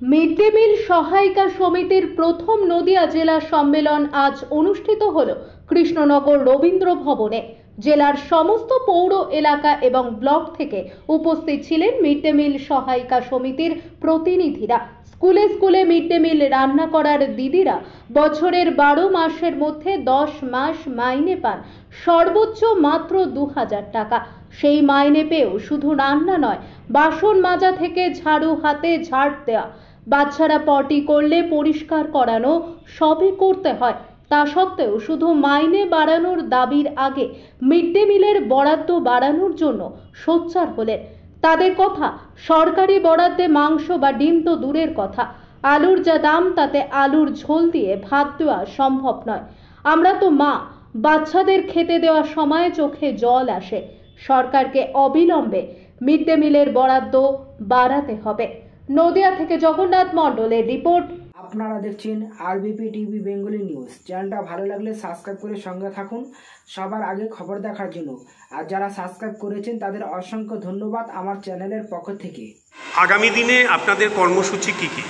Mid day meal সহায়িকা সমিতির প্রথম নদিয়া জেলা সম্মেলন আজ অনুষ্ঠিত হলো কৃষ্ণনগর রবীন্দ্র ভবনে। জেলার সমস্ত পৌর এলাকা এবং ব্লক থেকে উপস্থিত ছিলেন মিড ডে মিল সহায়িকা সমিতির প্রতিনিধিরা। স্কুলে স্কুলে মিড ডে মিল রান্না করার দিদিরা বছরের 12 মাসের মধ্যে 10 মাস মাইনে পান সর্বোচ্চ মাত্র 2000 টাকা। সেই মাইনে পেয়েও শুধু রান্না নয়, বাসন মাজা থেকে ঝাড়ু হাতে ঝাড় দেওয়া, বাচ্চারা পটি করলে পরিষ্কার করানো সবই করতে হয়। তা সত্ত্বেও শুধু মাইনে বাড়ানোর দাবির আগে মিড ডে মিলের বরাদ্দ বাড়ানোর জন্য সোচ্চার হলেন। তাদের কথা, সরকারি বরাদ্দে মাংস বা ডিম তো দূরের কথা, আলুর যা দাম তাতে আলুর ঝোল দিয়ে ভাত দেওয়া সম্ভব নয়। আমরা তো মা, বাচ্চাদের খেতে দেওয়ার সময় চোখে জল আসে। সরকারকে অবিলম্বে মিড ডে মিলের বরাদ্দ বাড়াতে হবে। নদিয়া থেকে জগন্নাথ মণ্ডলের রিপোর্ট। আপনারা দেখছেন আরবিপি টিভি বেঙ্গলি নিউজ। চ্যানেলটা ভালো লাগলে সাবস্ক্রাইব করে সঙ্গে থাকুন সবার আগে খবর দেখার জন্য। আর যারা সাবস্ক্রাইব করেছেন তাদের অসংখ্য ধন্যবাদ আমার চ্যানেলের পক্ষ থেকে। আগামী দিনে আপনাদের কর্মসূচি কি কি?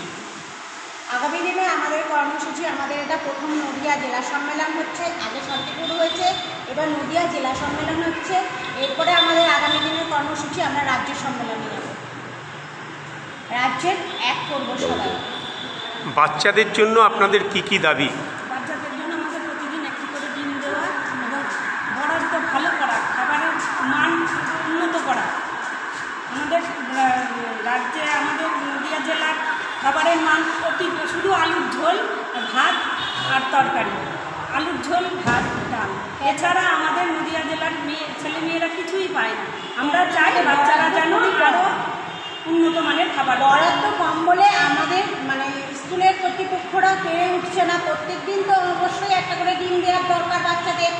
আগামী দিনে আমাদের কর্মসূচি, আমাদের এটা প্রথম নদিয়া জেলা সম্মেলন হচ্ছে। আগে শান্তিপুর হয়েছে, এবার নদিয়া জেলা সম্মেলন হচ্ছে। এরপরে আমাদের আগামী দিনের কর্মসূচি আমরা রাজ্য সম্মেলনে যাব, রাজ্যের এক করব সবাই। বাচ্চাদের জন্য আপনাদের কি কি দাবি? বাচ্চাদের জন্য আমাদের প্রতিদিন একটি করে ডিম দেওয়া এবং বরাদ্দ ভালো করা, খাবারের মান উন্নত করা। আমাদের রাজ্যে, আমাদের নদিয়া জেলার খাবারের মান শুধু আলুর ঝোল, ভাত আর তরকারি, আলুর ঝোল, ভাত, ডাল, এছাড়া আমাদের নদিয়া জেলার ছেলেমেয়েরা কিছুই পায় না। আমরা চাই বাচ্চারা যেন আরও উন্নত মানের খাবার। বরাদ্দ কম বলে আমাদের স্কুলের কর্তৃপক্ষরা পেরে উঠছে না। প্রত্যেক দিন তো অবশ্যই একটা করে ডিম দেওয়ার দরকার বাচ্চাদের।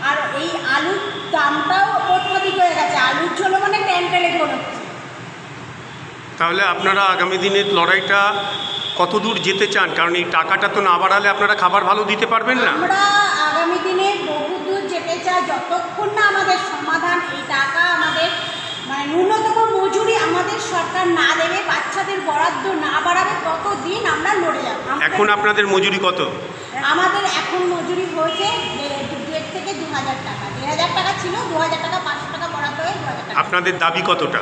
আর এই আলুর দামটাও অত্যাধিক হয়ে গেছে, আলুর ঝোলও টেনে ঝোল হচ্ছে। তাহলে আপনারা আগামী দিনের লড়াইটা কত দূর যেতে চান? কারণ এই টাকাটা তো না বাড়ালে আপনারা খাবার ভালো দিতে পারবেন না। আমরা আগামী দিনে বহু দূর যেতে চাই, যতক্ষণ না আমাদের সমাধান, এই টাকা আমাদের ন্যূনতম মজুরি আমাদের সরকার না দেবে, বাচ্চাদের বরাদ্দ না বাড়াবে, ততদিন আমরা লড়ে যাব। এখন আপনাদের মজুরি কত? আমাদের এখন মজুরি হয়েছে 1.5 থেকে 2000 টাকা। 1000 টাকা ছিল, 2000 টাকা, 500 টাকা বরাদ্দ হয়ে 2000 টাকা। আপনাদের দাবি কতটা?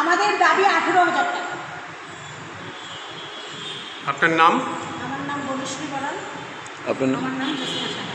আমাদের দাবি 18,000 টাকা। আপনার নাম? আমার নাম বনশ্রী বড়াল। আপনার আমার নাম জোসনা সাহা।